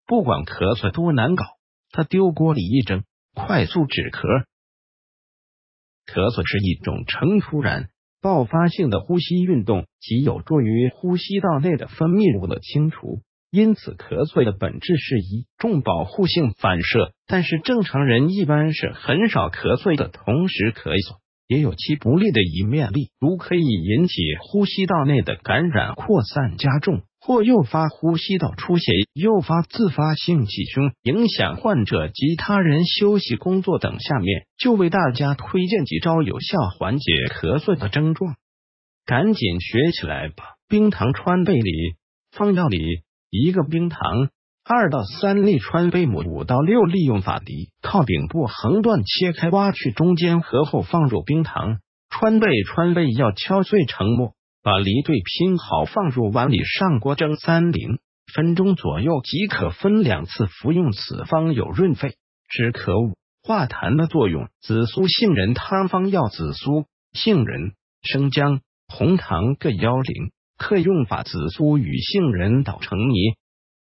不管咳嗽多难搞，他丢锅里一蒸，快速止咳。咳嗽是一种呈突然爆发性的呼吸运动，极有助于呼吸道内的分泌物的清除。因此，咳嗽的本质是一种保护性反射，但是正常人一般是很少咳嗽的同时咳嗽，也有其不利的一面，例如可以引起呼吸道内的感染扩散加重，或诱发呼吸道出血，诱发自发性气胸，影响患者及他人休息工作等。下面就为大家推荐几招有效缓解咳嗽的症状，赶紧学起来吧。冰糖川贝里，方药里1个冰糖，2到3粒川贝母，5到6粒用法滴，靠柄部横断切开，挖去中间核后放入冰糖、川贝要敲碎成末，把梨对拼好放入碗里，上锅蒸30分钟左右即可，分2次服用，此方有润肺、止咳物、化痰的作用。紫苏杏仁汤方药：紫苏、杏仁、生姜、红糖各1/0克，用法：紫苏与杏仁捣成泥，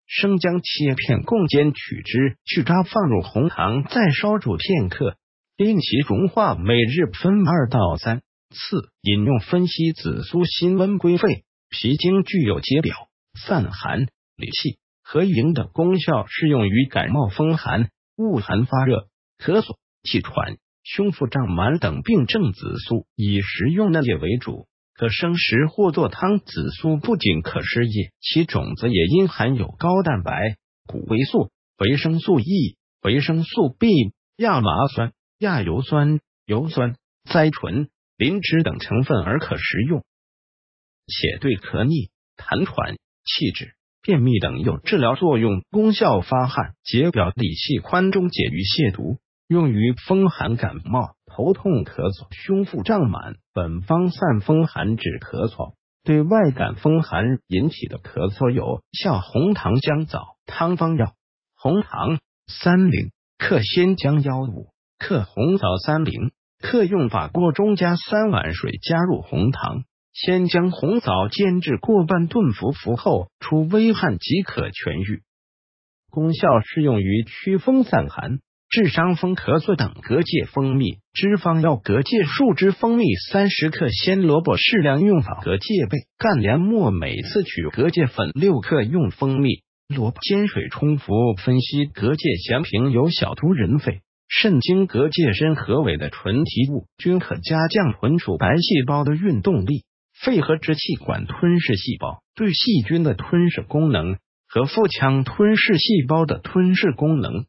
生姜切片共煎取汁，去渣，放入红糖，再烧煮片刻，令其融化，每日分2到3次饮用，分析。紫苏辛温归肺，脾经，具有解表、散寒、理气、和营的功效，适用于感冒、风寒、恶寒发热、咳嗽、气喘、胸腹胀满等病症。紫苏以食用嫩叶为主，可生食或做汤。紫苏不仅可食叶，其种子也因含有高蛋白、谷维素、维生素 E、维生素 B、亚麻酸、亚油酸、油酸、甾醇、磷脂等成分而可食用，且对咳逆、痰喘、气滞、便秘等有治疗作用，功效发汗、解表、理气、宽中、解郁、泻毒，用于风寒感冒、头痛、咳嗽、胸腹胀满。本方散风寒止咳嗽，对外感风寒引起的咳嗽有效。红糖姜枣汤方药：红糖30克，鲜姜1/5克，红枣30克。用法：锅中加3碗水，加入红糖、鲜姜、红枣，煎至过半炖服，服后出微汗即可痊愈。功效适用于祛风散寒、治伤风咳嗽等。蛤蚧蜂蜜脂方药：蛤蚧树脂蜂蜜30克，鲜萝卜适量。用法：蛤蚧贝、干莲末，每次取蛤蚧粉6克，用蜂蜜、萝卜煎水冲服。分析：蛤蚧咸平，有小毒人肺、肾经。蛤蚧参合尾的纯体物均可加降豚鼠白细胞的运动力，肺和支气管吞噬细胞，对细菌的吞噬功能和腹腔吞噬细胞的吞噬功能。